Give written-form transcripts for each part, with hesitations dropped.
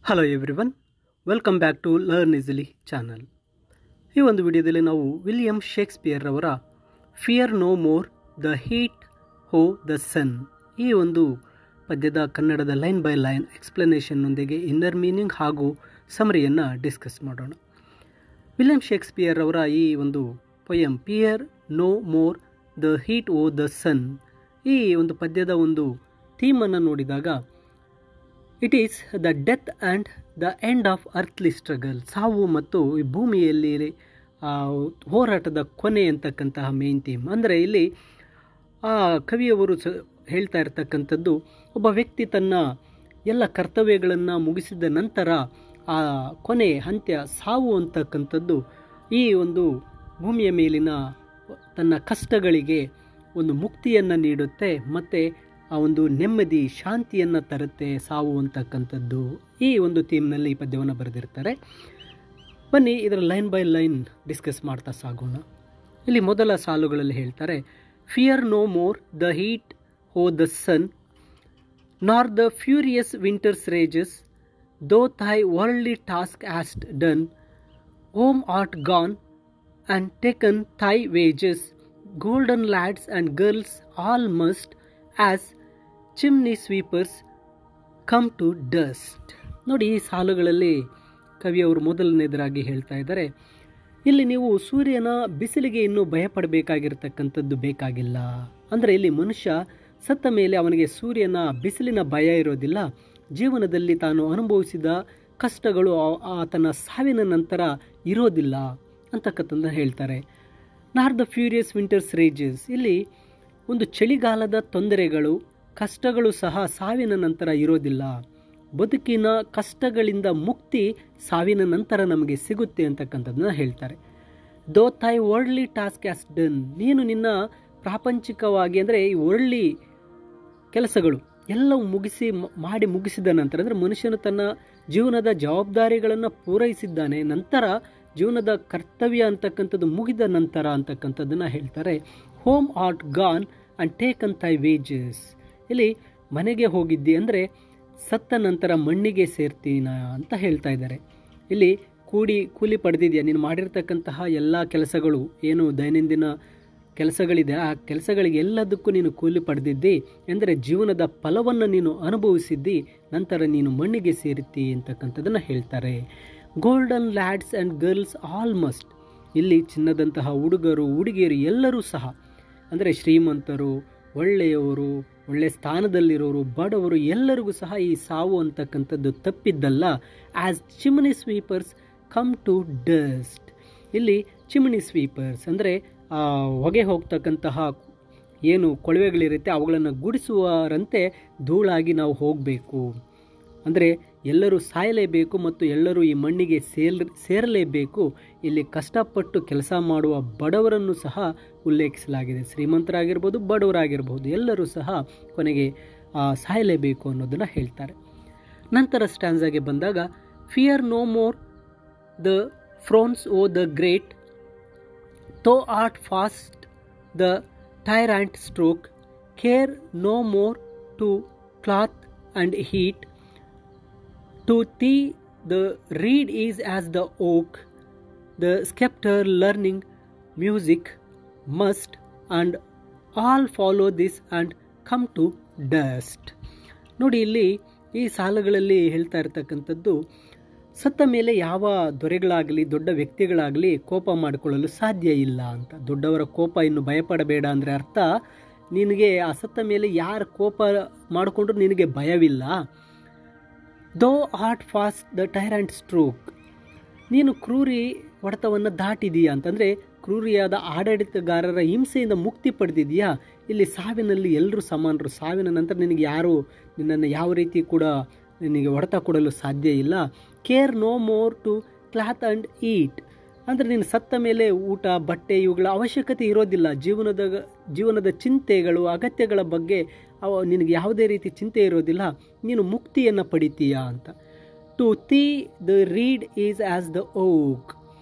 Hello everyone, welcome back to learn easily channel. ಈ ಒಂದು ವಿಡಿಯೋದಲ್ಲಿ ನಾವು ವಿಲಿಯಂ ಶೇಕ್ಸ್ಪಿಯರ್ ಅವರ fear no more the heat o the sun ಈ ಒಂದು ಪದ್ಯದ ಕನ್ನಡದ ಲೈನ್ ಬೈ ಲೈನ್ ಎಕ್ಸ್ಪ್ಲನೇಷನ್ನೊಂದಿಗೆ ಇನ್ನರ್ ಮೀನಿಂಗ್ ಹಾಗೂ ಸಮರಿಯನ್ನು ಡಿಸ್ಕಸ್ ಮಾಡೋಣ. ವಿಲಿಯಂ ಶೇಕ್ಸ್ಪಿಯರ್ ಅವರ ಈ ಒಂದು poem fear no more the heat o the sun ಈ ಒಂದು ಪದ್ಯದ ಒಂದು ಥೀಮನ್ನು ನೋಡಿದಾಗ it is the death and the end of earthly struggle, ಸಾವು ಮತ್ತು ಈ ಭೂಮಿಯಲ್ಲಿ ಹೋರಾಟದ ಕೊನೆ ಅಂತಕ್ಕಂತಹ ಮೇನ್ ಥೀಮ್. ಅಂದರೆ ಇಲ್ಲಿ ಆ ಕವಿಯವರು ಹೇಳ್ತಾ ಇರ್ತಕ್ಕಂಥದ್ದು, ಒಬ್ಬ ವ್ಯಕ್ತಿ ತನ್ನ ಎಲ್ಲ ಕರ್ತವ್ಯಗಳನ್ನು ಮುಗಿಸಿದ ನಂತರ ಆ ಕೊನೆ ಅಂತ್ಯ ಸಾವು ಅಂತಕ್ಕಂಥದ್ದು ಈ ಒಂದು ಭೂಮಿಯ ಮೇಲಿನ ತನ್ನ ಕಷ್ಟಗಳಿಗೆ ಒಂದು ಮುಕ್ತಿಯನ್ನು ನೀಡುತ್ತೆ ಮತ್ತು ಆ ಒಂದು ನೆಮ್ಮದಿ ಶಾಂತಿಯನ್ನು ತರುತ್ತೆ ಸಾವು ಅಂತಕ್ಕಂಥದ್ದು. ಈ ಒಂದು ಥೀಮ್ನಲ್ಲಿ ಈ ಪದ್ಯವನ್ನು ಬರೆದಿರ್ತಾರೆ. ಬನ್ನಿ ಇದರ ಲೈನ್ ಬೈ ಲೈನ್ ಡಿಸ್ಕಸ್ ಮಾಡ್ತಾ ಸಾಗೋಣ. ಇಲ್ಲಿ ಮೊದಲ ಸಾಲುಗಳಲ್ಲಿ ಹೇಳ್ತಾರೆ, fear no more the heat o the sun nor the furious winter's rages thou thy worldly task hast done home art gone and taken thy wages golden lads and girls all must as chimney sweepers come to dust. ನೋಡಿ, ಈ ಸಾಲುಗಳಲ್ಲಿ ಕವಿಯವರು ಮೊದಲನೇದರಾಗಿ ಹೇಳ್ತಾ ಇದ್ದಾರೆ, ಇಲ್ಲಿ ನೀವು ಸೂರ್ಯನ ಬಿಸಿಲಿಗೆ ಇನ್ನೂ ಭಯಪಡಬೇಕಾಗಿರ್ತಕ್ಕಂಥದ್ದು ಬೇಕಾಗಿಲ್ಲ. ಅಂದರೆ ಇಲ್ಲಿ ಮನುಷ್ಯ ಸತ್ತ ಮೇಲೆ ಅವನಿಗೆ ಸೂರ್ಯನ ಬಿಸಿಲಿನ ಭಯ ಇರೋದಿಲ್ಲ. ಜೀವನದಲ್ಲಿ ತಾನು ಅನುಭವಿಸಿದ ಕಷ್ಟಗಳು ಆತನ ಸಾವಿನ ನಂತರ ಇರೋದಿಲ್ಲ ಅಂತಕ್ಕಂಥದ್ದು ಹೇಳ್ತಾರೆ. ನಾರ್ ದ ಫ್ಯೂರಿಯಸ್ ವಿಂಟರ್ಸ್ ರೇಜಸ್, ಇಲ್ಲಿ ಒಂದು ಚಳಿಗಾಲದ ತೊಂದರೆಗಳು ಕಷ್ಟಗಳು ಸಹ ಸಾವಿನ ನಂತರ ಇರೋದಿಲ್ಲ. ಬದುಕಿನ ಕಷ್ಟಗಳಿಂದ ಮುಕ್ತಿ ಸಾವಿನ ನಂತರ ನಮಗೆ ಸಿಗುತ್ತೆ ಅಂತಕ್ಕಂಥದ್ದನ್ನ ಹೇಳ್ತಾರೆ. Thou thy worldly task has done, ನೀನು ನಿನ್ನ ಪ್ರಾಪಂಚಿಕವಾಗಿ ಅಂದರೆ ಈ ವರ್ಲ್ಡ್ಲಿ ಕೆಲಸಗಳು ಎಲ್ಲವೂ ಮಾಡಿ ಮುಗಿಸಿದ ನಂತರ, ಅಂದರೆ ಮನುಷ್ಯನು ತನ್ನ ಜೀವನದ ಜವಾಬ್ದಾರಿಗಳನ್ನು ಪೂರೈಸಿದ್ದಾನೆ, ನಂತರ ಜೀವನದ ಕರ್ತವ್ಯ ಅಂತಕ್ಕಂಥದ್ದು ಮುಗಿದ ನಂತರ ಅಂತಕ್ಕಂಥದ್ದನ್ನು ಹೇಳ್ತಾರೆ. Home art gone and taken thy wages, ಇಲ್ಲಿ ಮನೆಗೆ ಹೋಗಿದ್ದಿ ಅಂದರೆ ಸತ್ತ ನಂತರ ಮಣ್ಣಿಗೆ ಸೇರ್ತೀನ ಅಂತ ಹೇಳ್ತಾ ಇದ್ದಾರೆ. ಇಲ್ಲಿ ಕೂಲಿ ಪಡೆದಿದೆಯಾ, ನೀನು ಮಾಡಿರ್ತಕ್ಕಂತಹ ಎಲ್ಲ ಕೆಲಸಗಳು ಏನು ದೈನಂದಿನ ಕೆಲಸಗಳಿದೆ ಆ ಕೆಲಸಗಳಿಗೆ ಎಲ್ಲದಕ್ಕೂ ನೀನು ಕೂಲಿ ಪಡೆದಿದ್ದಿ ಅಂದರೆ ಜೀವನದ ಫಲವನ್ನು ನೀನು ಅನುಭವಿಸಿದ್ದಿ, ನಂತರ ನೀನು ಮಣ್ಣಿಗೆ ಸೇರುತ್ತಿ ಅಂತಕ್ಕಂಥದ್ದನ್ನು ಹೇಳ್ತಾರೆ. Golden lads and girls all must, ಇಲ್ಲಿ ಚಿನ್ನದಂತಹ ಹುಡುಗರು ಹುಡುಗಿಯರು ಎಲ್ಲರೂ ಸಹ, ಅಂದರೆ ಶ್ರೀಮಂತರು, ಒಳ್ಳೆಯವರು, ಒಳ್ಳೆಯ ಸ್ಥಾನದಲ್ಲಿರೋರು, ಬಡವರು ಎಲ್ಲರಿಗೂ ಸಹ ಈ ಸಾವು ಅಂತಕ್ಕಂಥದ್ದು ತಪ್ಪಿದ್ದಲ್ಲ. As chimney sweepers come to dust, ಇಲ್ಲಿ ಚಿಮ್ನಿ ಸ್ವೀಪರ್ಸ್ ಅಂದರೆ ಹೊಗೆ ಹೋಗ್ತಕ್ಕಂತಹ ಏನು ಕೊಳವೆಗಳಿರುತ್ತೆ ಅವುಗಳನ್ನು ಗುಡಿಸುವರಂತೆ ಧೂಳಾಗಿ ನಾವು ಹೋಗಬೇಕು. ಅಂದರೆ ಎಲ್ಲರೂ ಸಾಯಲೇಬೇಕು ಮತ್ತು ಎಲ್ಲರೂ ಈ ಮಣ್ಣಿಗೆ ಸೇರಲೇಬೇಕು. ಇಲ್ಲಿ ಕಷ್ಟಪಟ್ಟು ಕೆಲಸ ಮಾಡುವ ಬಡವರನ್ನು ಸಹ ಉಲ್ಲೇಖಿಸಲಾಗಿದೆ. ಶ್ರೀಮಂತರಾಗಿರ್ಬೋದು, ಬಡವರಾಗಿರ್ಬೋದು, ಎಲ್ಲರೂ ಸಹ ಕೊನೆಗೆ ಸಾಯಲೇಬೇಕು ಅನ್ನೋದನ್ನು ಹೇಳ್ತಾರೆ. ನಂತರ ಸ್ಟ್ಯಾನ್ಸಾಗೆ ಬಂದಾಗ, fear no more the frown o the great thou art past the tyrant stroke care no more to clothe and heat To thee the reed is as the oak, the scepter learning music must, and all follow this and come to dust. ನೋಡಿ, ಇಲ್ಲಿ ಈ ಸಾಲುಗಳಲ್ಲಿ ಹೇಳ್ತಾ ಇರ್ತಕ್ಕಂಥದ್ದು, ಸತ್ತ ಮೇಲೆ ಯಾವ ದೊರೆಗಳಾಗಲಿ ದೊಡ್ಡ ವ್ಯಕ್ತಿಗಳಾಗಲಿ ಕೋಪ ಮಾಡಿಕೊಳ್ಳಲು ಸಾಧ್ಯ ಇಲ್ಲ ಅಂತ. ದೊಡ್ಡವರ ಕೋಪ ಇನ್ನು ಭಯಪಡಬೇಡ ಅಂದರೆ ಅರ್ಥ, ನಿನಗೆ ಆ ಸತ್ತ ಮೇಲೆ ಯಾರು ಕೋಪ ಮಾಡಿಕೊಂಡ್ರು ನಿನಗೆ ಭಯವಿಲ್ಲ. ದೋ art past the tyrant stroke, ನೀನು ಕ್ರೂರಿ ಹೊಡೆತವನ್ನು ದಾಟಿದೀಯಾ ಅಂತಂದರೆ ಕ್ರೂರಿಯಾದ ಆಡಳಿತಗಾರರ ಹಿಂಸೆಯಿಂದ ಮುಕ್ತಿ ಪಡೆದಿದೆಯಾ. ಇಲ್ಲಿ ಸಾವಿನಲ್ಲಿ ಎಲ್ಲರೂ ಸಮಾನರು, ಸಾವಿನ ನಂತರ ನಿನಗೆ ಯಾರು ನಿನ್ನನ್ನು ಯಾವ ರೀತಿ ಕೂಡ ನಿನಗೆ ಹೊಡೆತ ಕೊಡಲು ಸಾಧ್ಯ ಇಲ್ಲ. Care no more to clothe and eat, ಅಂದರೆ ನೀನು ಸತ್ತ ಮೇಲೆ ಊಟ ಬಟ್ಟೆ ಇವುಗಳ ಅವಶ್ಯಕತೆ ಇರೋದಿಲ್ಲ. ಜೀವನದ ಚಿಂತೆಗಳು ಅಗತ್ಯಗಳ ಬಗ್ಗೆ ನಿನಗೆ ಯಾವುದೇ ರೀತಿ ಚಿಂತೆ ಇರೋದಿಲ್ಲ, ನೀನು ಮುಕ್ತಿಯನ್ನು ಪಡಿತೀಯಾ ಅಂತ. To thee the reed is as the oak,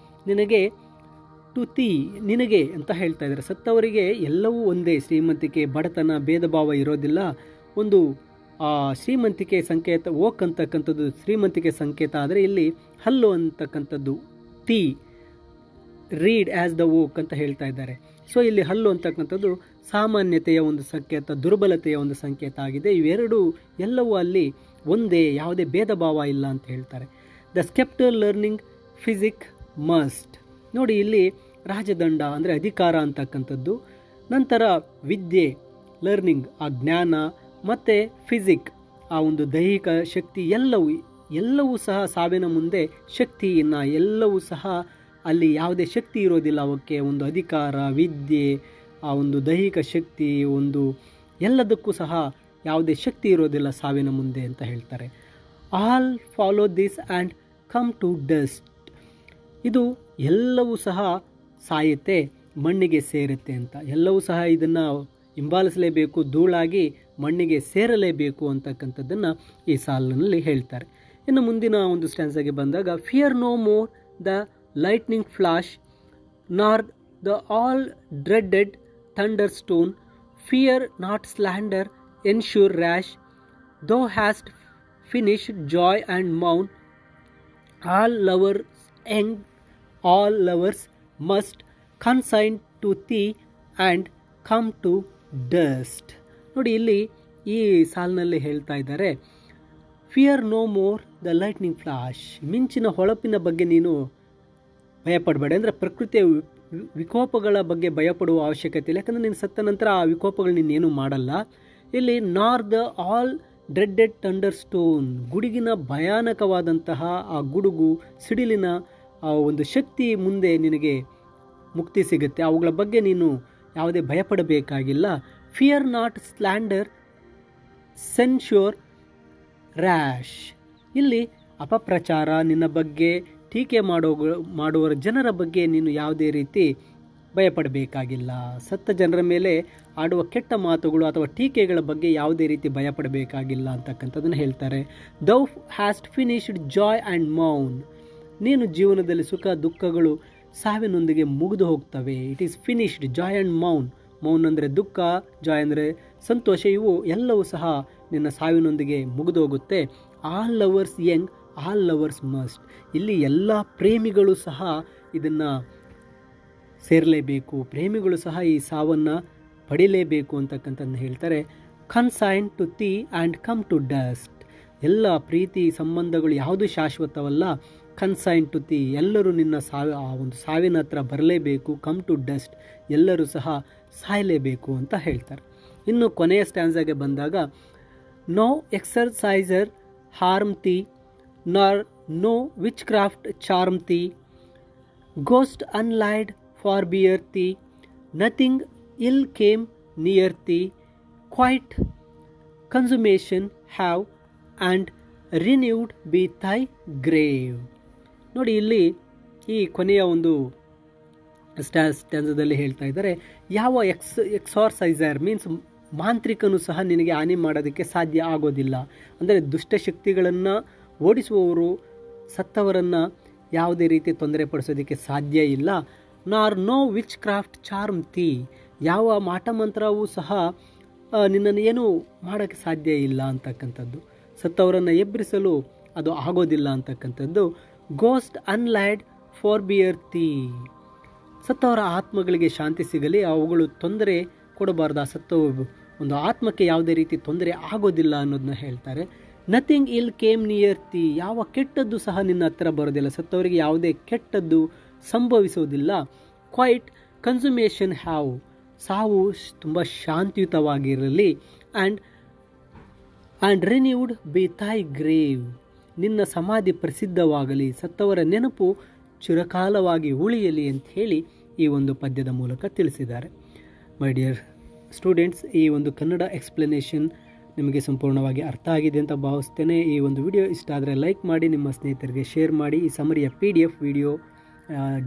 ನಿನಗೆ ಟು ಥೀ ನಿನಗೆ ಅಂತ ಹೇಳ್ತಾ ಇದ್ದಾರೆ. ಸತ್ತವರಿಗೆ ಎಲ್ಲವೂ ಒಂದೇ, ಶ್ರೀಮಂತಿಕೆ ಬಡತನ ಭೇದ ಭಾವ ಇರೋದಿಲ್ಲ. ಒಂದು ಶ್ರೀಮಂತಿಕೆ ಸಂಕೇತ ಓಕ್ ಅಂತಕ್ಕಂಥದ್ದು ಶ್ರೀಮಂತಿಕೆ ಸಂಕೇತ ಆದರೆ ಇಲ್ಲಿ ಹಲ್ಲು ಅಂತಕ್ಕಂಥದ್ದು the reed as the oak ಅಂತ ಹೇಳ್ತಾ ಇದ್ದಾರೆ. ಸೊ ಇಲ್ಲಿ ಹಲ್ಲು ಅಂತಕ್ಕಂಥದ್ದು ಸಾಮಾನ್ಯತೆಯ ಒಂದು ಸಂಕೇತ, ದುರ್ಬಲತೆಯ ಒಂದು ಸಂಕೇತ ಆಗಿದೆ. ಇವೆರಡು ಎಲ್ಲವೂ ಅಲ್ಲಿ ಒಂದೇ, ಯಾವುದೇ ಭೇದ ಭಾವ ಇಲ್ಲ ಅಂತ ಹೇಳ್ತಾರೆ. The sceptre learning physique must. ನೋಡಿ ಇಲ್ಲಿ ರಾಜದಂಡ ಅಂದರೆ ಅಧಿಕಾರ ಅಂತಕ್ಕಂಥದ್ದು, ನಂತರ ವಿದ್ಯೆ ಲರ್ನಿಂಗ್ ಆ ಜ್ಞಾನ, ಮತ್ತು ಫಿಸಿಕ್ ಆ ಒಂದು ದೈಹಿಕ ಶಕ್ತಿ ಎಲ್ಲವೂ ಸಹ ಸಾವಿನ ಮುಂದೆ ಶಕ್ತಿಯನ್ನು ಎಲ್ಲವೂ ಸಹ ಅಲ್ಲಿ ಯಾವುದೇ ಶಕ್ತಿ ಇರೋದಿಲ್ಲ. ಅವಕ್ಕೆ ಒಂದು ಅಧಿಕಾರ, ವಿದ್ಯೆ, ಆ ಒಂದು ದೈಹಿಕ ಶಕ್ತಿ, ಒಂದು ಎಲ್ಲದಕ್ಕೂ ಸಹ ಯಾವುದೇ ಶಕ್ತಿ ಇರೋದಿಲ್ಲ ಸಾವಿನ ಮುಂದೆ ಅಂತ ಹೇಳ್ತಾರೆ. All follow this and come to dust. ಇದು ಎಲ್ಲವೂ ಸಹ ಸಾಯುತ್ತೆ, ಮಣ್ಣಿಗೆ ಸೇರುತ್ತೆ ಅಂತ. ಎಲ್ಲವೂ ಸಹ ಇದನ್ನು ಹಿಂಬಾಲಿಸಲೇಬೇಕು, ಧೂಳಾಗಿ ಮಣ್ಣಿಗೆ ಸೇರಲೇಬೇಕು ಅಂತಕ್ಕಂಥದ್ದನ್ನು ಈ ಸಾಲಿನಲ್ಲಿ ಹೇಳ್ತಾರೆ. ಇನ್ನು ಮುಂದಿನ ಒಂದು ಸ್ಟ್ಯಾನ್ಸಾಗೆ ಬಂದಾಗ, fear no more the lightning flash nor the all dreaded thunder stone, fear not slander censure rash, thou hast finished joy and moan, all lovers young all lovers must consign to thee and come to dust. ನೋಡಿ ಇಲ್ಲಿ ಈ ಸಾಲಿನಲ್ಲಿ ಹೇಳ್ತಾ ಇದ್ದಾರೆ, fear no more the lightning flash. ಮಿಂಚಿನ ಹೊಳಪಿನ ಬಗ್ಗೆ ನೀನು ಭಯಪಡಬೇಡ. ಅಂದರೆ ಪ್ರಕೃತಿಯ ವಿಕೋಪಗಳ ಬಗ್ಗೆ ಭಯಪಡುವ ಅವಶ್ಯಕತೆ ಇಲ್ಲ, ಯಾಕಂದರೆ ನೀನು ಸತ್ತ ನಂತರ ಆ ವಿಕೋಪಗಳು ನೀನೇನು ಮಾಡಲ್ಲ. ಇಲ್ಲಿ nor the all dreaded thunder stone, ಗುಡುಗಿನ ಭಯಾನಕವಾದಂತಹ ಆ ಗುಡುಗು ಸಿಡಿಲಿನ ಆ ಒಂದು ಶಕ್ತಿ ಮುಂದೆ ನಿನಗೆ ಮುಕ್ತಿ ಸಿಗುತ್ತೆ. ಅವುಗಳ ಬಗ್ಗೆ ನೀನು ಯಾವುದೇ ಭಯಪಡಬೇಕಾಗಿಲ್ಲ. Fear not slander censure rash. ಇಲ್ಲಿ ಅಪಪ್ರಚಾರ, ನಿನ್ನ ಬಗ್ಗೆ ಟೀಕೆ ಮಾಡುವ ಜನರ ಬಗ್ಗೆ ನೀನು ಯಾವುದೇ ರೀತಿ ಭಯಪಡಬೇಕಾಗಿಲ್ಲ. ಸತ್ತ ಜನರ ಮೇಲೆ ಆಡುವ ಕೆಟ್ಟ ಮಾತುಗಳು ಅಥವಾ ಟೀಕೆಗಳ ಬಗ್ಗೆ ಯಾವುದೇ ರೀತಿ ಭಯಪಡಬೇಕಾಗಿಲ್ಲ ಅಂತಕ್ಕಂಥದ್ದನ್ನು ಹೇಳ್ತಾರೆ. Thou hast finished joy and moan. ನೀನು ಜೀವನದಲ್ಲಿ ಸುಖ ದುಃಖಗಳು ಸಾವಿನೊಂದಿಗೆ ಮುಗಿದು ಹೋಗ್ತವೆ. It is finished joy and moan. Moan ಅಂದರೆ ದುಃಖ, ಜಾಯ್ ಅಂದರೆ ಸಂತೋಷ. ಇವು ಎಲ್ಲವೂ ಸಹ ನಿನ್ನ ಸಾವಿನೊಂದಿಗೆ ಮುಗಿದು ಹೋಗುತ್ತೆ. All lovers Young all lovers must. ಇಲ್ಲಿ ಎಲ್ಲ ಪ್ರೇಮಿಗಳು ಸಹ ಇದನ್ನು ಸೇರಲೇಬೇಕು, ಪ್ರೇಮಿಗಳು ಸಹ ಈ ಸಾವನ್ನು ಪಡಿಲೇಬೇಕು ಅಂತಕ್ಕಂಥದ್ದನ್ನು ಹೇಳ್ತಾರೆ. Consign to thee and come to dust. ಎಲ್ಲ ಪ್ರೀತಿ ಸಂಬಂಧಗಳು ಯಾವುದು ಶಾಶ್ವತವಲ್ಲ. ಕನ್ಸೈನ್ ಟು ಥೀ, ಎಲ್ಲರೂ ನಿನ್ನ ಆ ಒಂದು ಸಾವಿನ ಹತ್ರ ಬರಲೇಬೇಕು. ಕಮ್ ಟು ಡಸ್ಟ್, ಎಲ್ಲರೂ ಸಹ ಸಾಯಲೇಬೇಕು ಅಂತ ಹೇಳ್ತಾರೆ. ಇನ್ನು ಕೊನೆಯ ಸ್ಟ್ಯಾನ್ಸಾಗೆ ಬಂದಾಗ, no ಎಕ್ಸರ್ಸೈಸರ್ harm thee nor no witchcraft charm thee, ghost unlaid forbear thee, nothing ill come near thee, quiet consummation have and renowned be thy grave. ನೋಡಿ ಇಲ್ಲಿ ಈ ಕೊನೆಯ ಒಂದು ಸ್ಟ್ಯಾನ್ಸದಲ್ಲಿ ಹೇಳ್ತಾ ಇದ್ದಾರೆ, ಯಾವ ಎಕ್ಸಾರ್ಸೈಸರ್ ಮೀನ್ಸ್ ಮಾಂತ್ರಿಕನು ಸಹ ನಿನಗೆ ಹಾನಿ ಮಾಡೋದಕ್ಕೆ ಸಾಧ್ಯ ಆಗೋದಿಲ್ಲ. ಅಂದರೆ ದುಷ್ಟಶಕ್ತಿಗಳನ್ನು ಓಡಿಸುವವರು ಸತ್ತವರನ್ನು ಯಾವುದೇ ರೀತಿ ತೊಂದರೆ ಪಡಿಸೋದಕ್ಕೆ ಸಾಧ್ಯ ಇಲ್ಲ. Nor no witchcraft charm thee, ಯಾವ ಮಾಟಮಂತ್ರವೂ ಸಹ ನಿನ್ನನ್ನು ಏನೂ ಮಾಡೋಕ್ಕೆ ಸಾಧ್ಯ ಇಲ್ಲ ಅಂತಕ್ಕಂಥದ್ದು. ಸತ್ತವರನ್ನು ಎಬ್ಬರಿಸಲು ಅದು ಆಗೋದಿಲ್ಲ ಅಂತಕ್ಕಂಥದ್ದು. Ghost unlaid forbear Thi, ಸತ್ತವರ ಆತ್ಮಗಳಿಗೆ ಶಾಂತಿ ಸಿಗಲಿ, ಅವುಗಳು ತೊಂದರೆ ಕೊಡಬಾರ್ದು. ಆ ಸತ್ತವ ಒಂದು ಆತ್ಮಕ್ಕೆ ಯಾವುದೇ ರೀತಿ ತೊಂದರೆ ಆಗೋದಿಲ್ಲ ಅನ್ನೋದನ್ನ ಹೇಳ್ತಾರೆ. Nothing ill come near Thi, ಯಾವ ಕೆಟ್ಟದ್ದು ಸಹ ನಿನ್ನ ಹತ್ರ ಬರೋದಿಲ್ಲ. ಸತ್ತವರಿಗೆ ಯಾವುದೇ ಕೆಟ್ಟದ್ದು ಸಂಭವಿಸೋದಿಲ್ಲ. ಕ್ವೈಟ್ ಕನ್ಸುಮೇಷನ್ ಹ್ಯಾವ್, ಸಾವು ತುಂಬ ಶಾಂತಿಯುತವಾಗಿರಲಿ. And renowned be thy grave, ನಿನ್ನ ಸಮಾಧಿ ಪ್ರಸಿದ್ಧವಾಗಲಿ, ಸತ್ತವರ ನೆನಪು ಚಿರಕಾಲವಾಗಿ ಉಳಿಯಲಿ ಅಂತ ಹೇಳಿ ಈ ಒಂದು ಪದ್ಯದ ಮೂಲಕ ತಿಳಿಸಿದ್ದಾರೆ. ಮೈ ಡಿಯರ್ ಸ್ಟೂಡೆಂಟ್ಸ್, ಈ ಒಂದು ಕನ್ನಡ ಎಕ್ಸ್ಪ್ಲನೇಷನ್ ನಿಮಗೆ ಸಂಪೂರ್ಣವಾಗಿ ಅರ್ಥ ಆಗಿದೆ ಅಂತ ಭಾವಿಸ್ತೇನೆ. ಈ ಒಂದು ವಿಡಿಯೋ ಇಷ್ಟ ಆದರೆ ಲೈಕ್ ಮಾಡಿ, ನಿಮ್ಮ ಸ್ನೇಹಿತರಿಗೆ ಶೇರ್ ಮಾಡಿ. ಈ ಸಮರಿಯ PDF ವಿಡಿಯೋ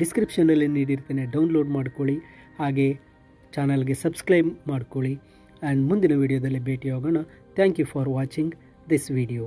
ಡಿಸ್ಕ್ರಿಪ್ಷನಲ್ಲಿ ನೀಡಿರ್ತೇನೆ, ಡೌನ್ಲೋಡ್ ಮಾಡ್ಕೊಳ್ಳಿ. ಹಾಗೆ ಚಾನಲ್ಗೆ ಸಬ್ಸ್ಕ್ರೈಬ್ ಮಾಡ್ಕೊಳ್ಳಿ. ಆ್ಯಂಡ್ ಮುಂದಿನ ವಿಡಿಯೋದಲ್ಲಿ ಭೇಟಿಯಾಗೋಣ. Thank you for watching this video.